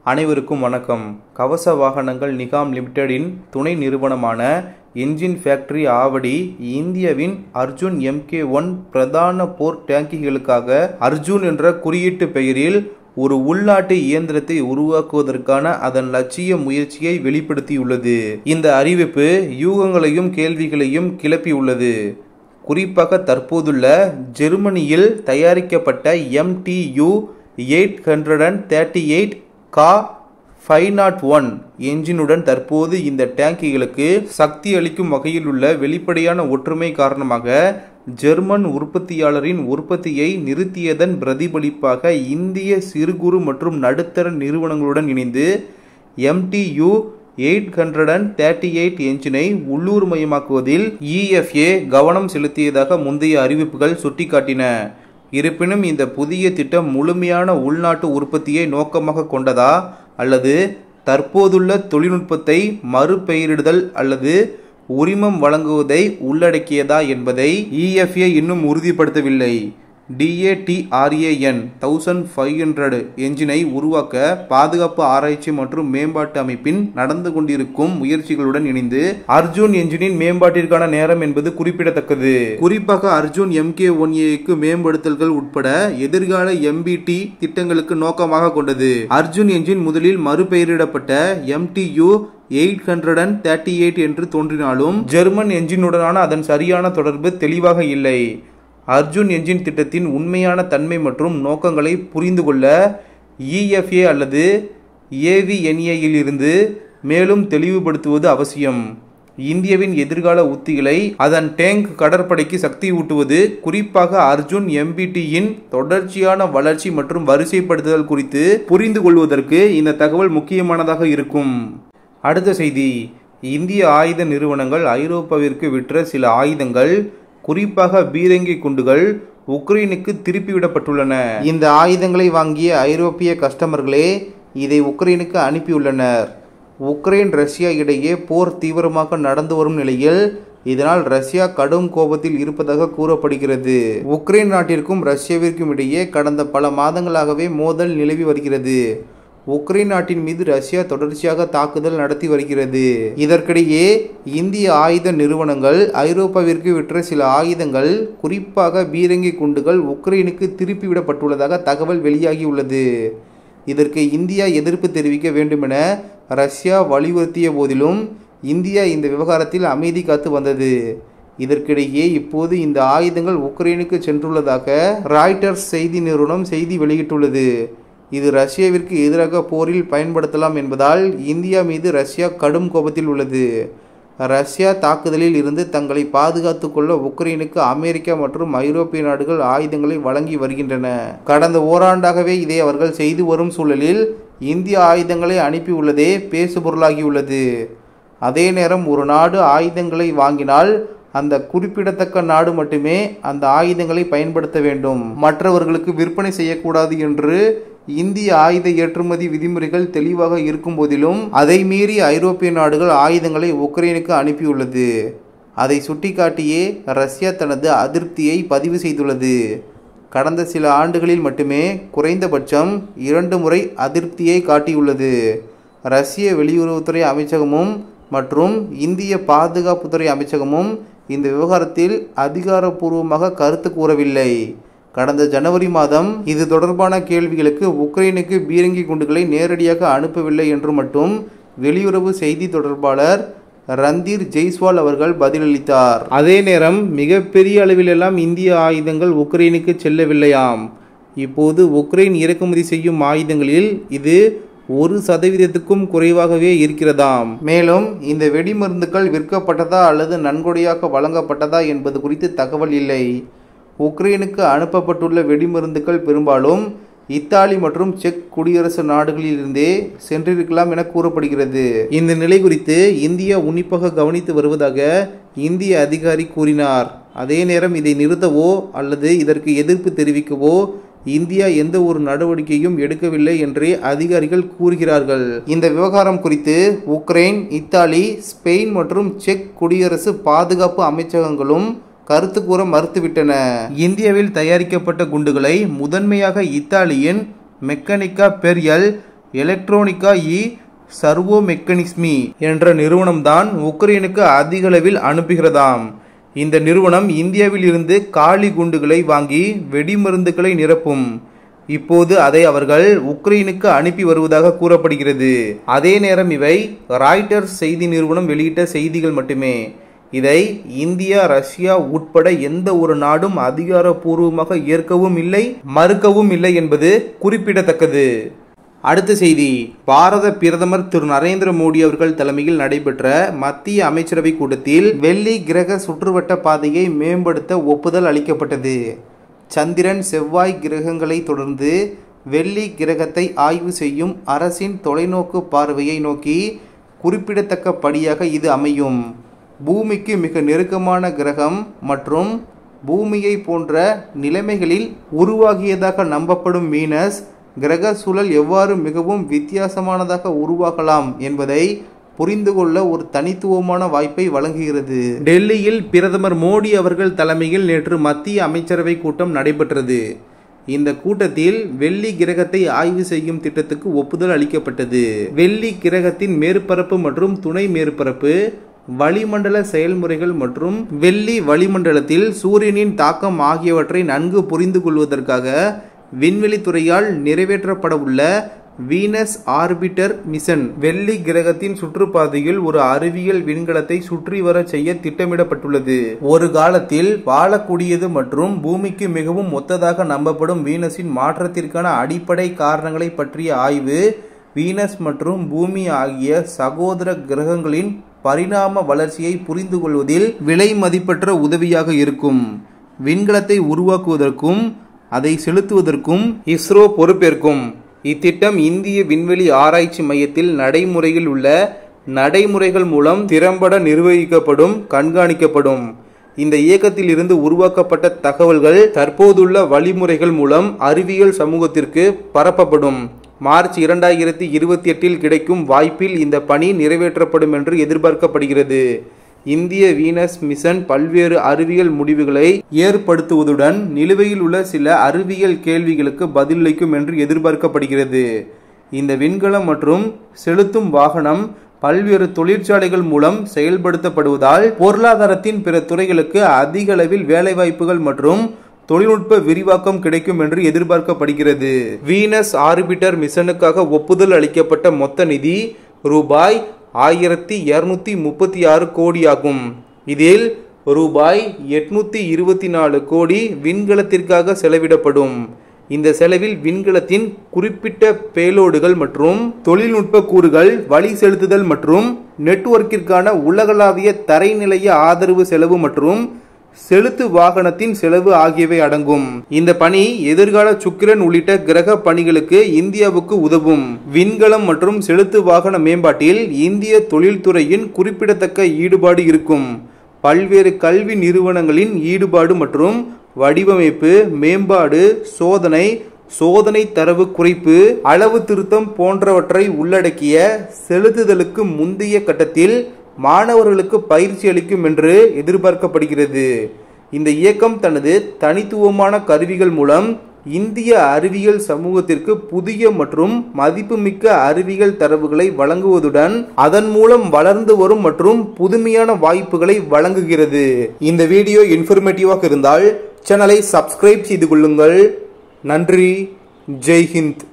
அனைவருக்கும் வணக்கம். கவச வாகனங்கள் நிகாம் லிமிடெடின் துணை நிறுவனமான என்ஜின் ஃபேக்டரி ஆவடி இந்தியாவின் அர்ஜுன் MK1 பிரதான போர் டேங்கிகளுக்காக அர்ஜுன் என்ற குறியீட்டு பெயரில் ஒரு உள்நாட்டு இயந்திரத்தை உருவாக்குவதற்கான அதன் லட்சிய முயற்சியை வெளிப்படுத்தியுள்ளது. இந்த அறிவிப்பு யூகங்களையும் கேள்விகளையும் கிளப்பியுள்ளது. குறிப்பாக தற்போதுள்ள ஜெர்மனியில் தயாரிக்கப்பட்ட MTU 838 கா 501 என்ஜினுடன் தற்போது இந்த டேங்கிகளுக்கு சக்தி அளிக்கும் வகையில் உள்ள வெளிப்படையான ஒற்றுமை காரணமாக ஜெர்மன் உற்பத்தியாளரின் உற்பத்தியை நிறுத்தியதன் பிரதிபலிப்பாக இந்திய சிறு குறு மற்றும் நடுத்தர நிறுவனங்களுடன் இணைந்து MTU 838 என்ஜினை உள்ளூர் மயமாக்குவதில் EFA கவனம் செலுத்தியதாக முந்தைய அறிவிப்புகள் சுட்டிக்காட்டின. இருப்பினும் இந்த புதிய திட்டம் முழுமையான உள்நாட்டு உற்பத்தியை நோக்கமாக கொண்டதா அல்லது தற்போதுள்ள தொழில்நுட்பத்தை மறுபெயரிடுதல் அல்லது உரிமம் வழங்குவதை உள்ளடக்கியதா என்பதை EFA இன்னும் உறுதிப்படுத்தவில்லை. DATRAN 1500 என்ஜினை உருவாக்க பாதுகாப்பு ஆராய்ச்சி மற்றும் மேம்பாட்டு அமைப்பின் நடந்து கொண்டிருக்கும் முயற்சிகளுடன் இணைந்து அர்ஜுன் என்ஜினின் மேம்பாட்டிற்கான நேரம் என்பது குறிப்பிடத்தக்கது. குறிப்பாக அர்ஜுன் MK1A மேம்படுத்தல்கள் உட்பட எதிர்கால MBT திட்டங்களுக்கு நோக்கமாக கொண்டது. அர்ஜுன் என்ஜின் முதலில் மறுபெயரிடப்பட்ட MTU 838 என்று தோன்றினாலும் ஜெர்மன் என்ஜினுடனான அதன் சரியான தொடர்பு தெளிவாக இல்லை. அர்ஜுன் என்ஜின் திட்டத்தின் உண்மையான தன்மை மற்றும் நோக்கங்களை புரிந்து கொள்ள EFA அல்லது AVNA இலிருந்து மேலும் தெளிவுபடுத்துவது அவசியம். இந்தியாவின் எதிர்கால உத்திகளை அதன் டேங்க் கடற்படைக்கு சக்தி ஊட்டுவது, குறிப்பாக அர்ஜுன் MBTயின் தொடர்ச்சியான வளர்ச்சி மற்றும் வரிசைப்படுத்துதல் குறித்து புரிந்து கொள்வதற்கு இந்த தகவல் முக்கியமானதாக இருக்கும். அடுத்த செய்தி, இந்திய ஆயுத நிறுவனங்கள் ஐரோப்பாவிற்கு விற்ற சில ஆயுதங்கள், குறிப்பாக பீரங்கி குண்டுகள் உக்ரைனுக்கு திருப்பிவிடப்பட்டுள்ளன. இந்த ஆயுதங்களை வாங்கிய ஐரோப்பிய கஸ்டமர்களே இதை உக்ரைனுக்கு அனுப்பியுள்ளனர். உக்ரைன் ரஷ்யா இடையே போர் தீவிரமாக நடந்து வரும் நிலையில் இதனால் ரஷ்யா கடும் கோபத்தில் இருப்பதாக கூறப்படுகிறது. உக்ரைன் நாட்டிற்கும் ரஷ்யாவிற்கும் இடையே கடந்த பல மாதங்களாகவே மோதல் நிலவி வருகிறது. உக்ரைன் நாட்டின் மீது ரஷ்யா தொடர்ச்சியாக தாக்குதல் நடத்தி வருகிறது. இதற்கிடையே இந்திய ஆயுத நிறுவனங்கள் ஐரோப்பாவிற்கு விற்ற சில ஆயுதங்கள், குறிப்பாக பீரங்கி குண்டுகள் உக்ரைனுக்கு திருப்பிவிடப்பட்டுள்ளதாக தகவல் வெளியாகியுள்ளது. இதற்கு இந்தியா எதிர்ப்பு தெரிவிக்க வேண்டுமென ரஷ்யா வலியுறுத்திய போதிலும் இந்தியா இந்த விவகாரத்தில் அமைதி காத்து வந்தது. இதற்கிடையே இப்போது இந்த ஆயுதங்கள் உக்ரைனுக்கு சென்றுள்ளதாக ராய்ட்டர்ஸ் செய்தி நிறுவனம் செய்தி வெளியிட்டுள்ளது. இது ரஷ்யாவிற்கு எதிராக போரில் பயன்படுத்தலாம் என்பதால் இந்தியா மீது ரஷ்யா கடும் கோபத்தில் உள்ளது. ரஷ்யா தாக்குதலில் இருந்து தங்களை பாதுகாத்துக் கொள்ள உக்ரைனுக்கு அமெரிக்கா மற்றும் ஐரோப்பிய நாடுகள் ஆயுதங்களை வழங்கி வருகின்றன. கடந்த ஓராண்டாகவே இதை அவர்கள் செய்து வரும் சூழலில் இந்திய ஆயுதங்களை அனுப்பியுள்ளதே பேசுபொருளாகியுள்ளது. அதே நேரம் ஒரு நாடு ஆயுதங்களை வாங்கினால் அந்த குறிப்பிடத்தக்க நாடு மட்டுமே அந்த ஆயுதங்களை பயன்படுத்த வேண்டும், மற்றவர்களுக்கு விற்பனை செய்யக்கூடாது என்று இந்திய ஆயுத ஏற்றுமதி விதிமுறைகள் தெளிவாக இருக்கும் போதிலும் அதை மீறி ஐரோப்பிய நாடுகள் ஆயுதங்களை உக்ரைனுக்கு அனுப்பியுள்ளது. அதை சுட்டிக்காட்டியே ரஷ்யா தனது அதிருப்தியை பதிவு செய்துள்ளது. கடந்த சில ஆண்டுகளில் மட்டுமே குறைந்தபட்சம் 2 முறை அதிருப்தியை காட்டியுள்ளது. ரஷ்ய வெளியுறவுத்துறை அமைச்சகமும் மற்றும் இந்திய பாதுகாப்புத்துறை அமைச்சகமும் இந்த விவகாரத்தில் அதிகாரப்பூர்வமாக கருத்து கூறவில்லை. கடந்த ஜனவரி மாதம் இது தொடர்பான கேள்விகளுக்கு உக்ரைனுக்கு பீரங்கி குண்டுகளை நேரடியாக அனுப்பவில்லை என்று மட்டும் வெளியுறவு செய்தி தொடர்பாளர் ரந்தீர் ஜெய்ஸ்வால் அவர்கள் பதிலளித்தார். அதே நேரம் மிகப்பெரிய அளவிலெல்லாம் இந்திய ஆயுதங்கள் உக்ரைனுக்கு செல்லவில்லையாம். இப்போது உக்ரைன் இறக்குமதி செய்யும் ஆயுதங்களில் இது 1% குறைவாகவே இருக்கிறதாம். மேலும் இந்த வெடிமருந்துகள் விற்கப்பட்டதா அல்லது நன்கொடையாக வழங்கப்பட்டதா என்பது குறித்து தகவல் இல்லை. உக்ரைனுக்கு அனுப்பப்பட்டுள்ள வெடிமருந்துகள் பெரும்பாலும் இத்தாலி மற்றும் செக் குடியரசு நாடுகளிலிருந்தே சென்றிருக்கலாம் என கூறப்படுகிறது. இந்த நிலை குறித்து இந்தியா உன்னிப்பாக கவனித்து வருவதாக இந்திய அதிகாரி கூறினார். அதே நேரம் இதை நிறுத்தவோ அல்லது இதற்கு எதிர்ப்பு தெரிவிக்கவோ இந்தியா எந்த ஒரு நடவடிக்கையும் எடுக்கவில்லை என்றே அதிகாரிகள் கூறுகிறார்கள். இந்த விவகாரம் குறித்து உக்ரைன், இத்தாலி, ஸ்பெயின் மற்றும் செக் குடியரசு பாதுகாப்பு அமைச்சகங்களும் கருத்து கூற மறுத்துவிட்டன. இந்தியாவில் தயாரிக்கப்பட்ட குண்டுகளை முதன்மையாக இத்தாலியின் மெக்கானிக்கா பெரியல் எலக்ட்ரானிகா சர்வோ மெக்கானிஸ்மி என்ற நிறுவனம்தான் உக்ரைனுக்கு அதிக அளவில் அனுப்புகிறதாம். இந்த நிறுவனம் இந்தியாவில் இருந்து காலி குண்டுகளை வாங்கி வெடிமருந்துகளை நிரப்பும். இப்போது அதை அவர்கள் உக்ரைனுக்கு அனுப்பி வருவதாக கூறப்படுகிறது. அதே நேரம் இவை ராய்ட்டர்ஸ் செய்தி நிறுவனம் வெளியிட்ட செய்திகள் மட்டுமே. இதை இந்தியா, ரஷ்யா உட்பட எந்த ஒரு நாடும் அதிகாரப்பூர்வமாக ஏற்கவும் இல்லை, மறுக்கவும் இல்லை என்பது குறிப்பிடத்தக்கது. அடுத்த செய்தி, பாரத பிரதமர் திரு நரேந்திர மோடி அவர்கள் தலைமையில் நடைபெற்ற மத்திய அமைச்சரவை கூட்டத்தில் வெள்ளி கிரக சுற்றுவட்ட பாதையை மேம்படுத்த ஒப்புதல் அளிக்கப்பட்டது. சந்திரன், செவ்வாய் கிரகங்களை தொடர்ந்து வெள்ளி கிரகத்தை ஆய்வு செய்யும் அரசின் தொலைநோக்கு பார்வையை நோக்கி குறிப்பிடத்தக்க படியாக இது அமையும். பூமிக்கு மிக நெருக்கமான கிரகம் மற்றும் பூமியை போன்ற நிலைமைகளில் உருவாகியதாக நம்பப்படும் வீனஸ் கிரக சூழல் எவ்வாறு மிகவும் வித்தியாசமானதாக உருவாகலாம் என்பதை புரிந்து கொள்ள ஒரு தனித்துவமான வாய்ப்பை வழங்குகிறது. டெல்லியில் பிரதமர் மோடி அவர்கள் தலைமையில் நேற்று மத்திய அமைச்சரவை கூட்டம் நடைபெற்றது. இந்த கூட்டத்தில் வெள்ளி கிரகத்தை ஆய்வு செய்யும் திட்டத்துக்கு ஒப்புதல் அளிக்கப்பட்டது. வெள்ளி கிரகத்தின் மேற்பரப்பு மற்றும் துணை மேற்பரப்பு, வளிமண்டல செயல்முறைகள் மற்றும் வெள்ளி வளிமண்டலத்தில் சூரியனின் தாக்கம் ஆகியவற்றை நன்கு புரிந்து கொள்வதற்காக விண்வெளி துறையால் நிறைவேற்றப்படவுள்ள வீனஸ் ஆர்பிட்டர் மிஷன் வெள்ளி கிரகத்தின் சுற்றுப்பாதையில் ஒரு அறிவியல் விண்கலத்தை சுற்றி வர செய்ய திட்டமிடப்பட்டுள்ளது. ஒரு காலத்தில் வாழக்கூடியது மற்றும் பூமிக்கு மிகவும் ஒத்ததாக நம்பப்படும் வீனஸின் மாற்றத்திற்கான அடிப்படை காரணங்களை பற்றிய ஆய்வு வீனஸ் மற்றும் பூமி ஆகிய சகோதர கிரகங்களின் பரிணாம வளர்ச்சியை புரிந்து கொள்வதில் விலை மதிப்பற்ற உதவியாக இருக்கும். விண்கலத்தை உருவாக்குவதற்கும் அதை செலுத்துவதற்கும் இஸ்ரோ பொறுப்பேற்கும். இத்திட்டம் இந்திய விண்வெளி ஆராய்ச்சி மையத்தில் நடைமுறையில் உள்ள நடைமுறைகள் மூலம் திறம்பட நிர்வகிக்கப்படும், கண்காணிக்கப்படும். இந்த இயக்கத்தில் இருந்து உருவாக்கப்பட்ட தகவல்கள் தற்போதுள்ள வழிமுறைகள் மூலம் அறிவியல் சமூகத்திற்கு பரப்பப்படும். மார்ச் 2028 கிடைக்கும் வாய்ப்பில் இந்த பணி நிறைவேற்றப்படும் என்று எதிர்பார்க்கப்படுகிறது. இந்திய வீனஸ் மிஷன் பல்வேறு அறிவியல் முடிவுகளை ஏற்படுத்துவதுடன் நிலுவையில் உள்ள சில அறிவியல் கேள்விகளுக்கு பதிலளிக்கும் என்று எதிர்பார்க்கப்படுகிறது. இந்த விண்கலம் மற்றும் செலுத்தும் வாகனம் பல்வேறு தொழிற்சாலைகள் மூலம் செயல்படுத்தப்படுவதால் பொருளாதாரத்தின் பிற துறைகளுக்கு அதிக அளவில் வேலைவாய்ப்புகள் மற்றும் தொழில்நுட்ப விரிவாக்கம் கிடைக்கும் என்று எதிர்பார்க்கப்படுகிறது. வீனஸ் ஆர்பிட்டர் மிஷனுக்காக ஒப்புதல் அளிக்கப்பட்ட மொத்த நிதி ரூபாய் 1236 கோடி ஆகும். இதில் ரூபாய் 824 கோடி விண்கலத்திற்காக செலவிடப்படும். இந்த செலவில் விண்கலத்தின் குறிப்பிட்ட பேலோடுகள் மற்றும் தொழில்நுட்ப கூறுகள், வழி செலுத்துதல் மற்றும் நெட்வொர்க்கிற்கான உலகளாவிய தரைநிலைய ஆதரவு செலவு மற்றும் செலுத்து வாகனத்தின் செலவு ஆகியவை அடங்கும். இந்த பணி எதிர்கால சுக்கிரன் உள்ளிட்ட கிரக பணிகளுக்கு இந்தியாவுக்கு உதவும். விண்கலம் மற்றும் செலுத்து வாகன மேம்பாட்டில் இந்திய தொழில்துறையின் குறிப்பிடத்தக்க ஈடுபாடு இருக்கும். பல்வேறு கல்வி நிறுவனங்களின் ஈடுபாடு மற்றும் வடிவமைப்பு, மேம்பாடு, சோதனை தரவு குறைப்பு, அளவு திருத்தம் போன்றவற்றை உள்ளடக்கிய செலுத்துதலுக்கு முந்தைய கட்டத்தில் மாணவர்களுக்கு பயிற்சி அளிக்கும் என்று எதிர்பார்க்கப்படுகிறது. இந்த இயக்கம் தனது தனித்துவமான கருவிகள் மூலம் இந்திய அறிவியல் சமூகத்திற்கு புதிய மற்றும் மதிப்புமிக்க அறிவியல் தரவுகளை வழங்குவதுடன் அதன் மூலம் வளர்ந்து வரும் மற்றும் புதுமையான வாய்ப்புகளை வழங்குகிறது. இந்த வீடியோ இன்ஃபர்மேட்டிவாக இருந்தால் சேனலை சப்ஸ்கிரைப் செய்து கொள்ளுங்கள். நன்றி. ஜெய் ஹிந்த்.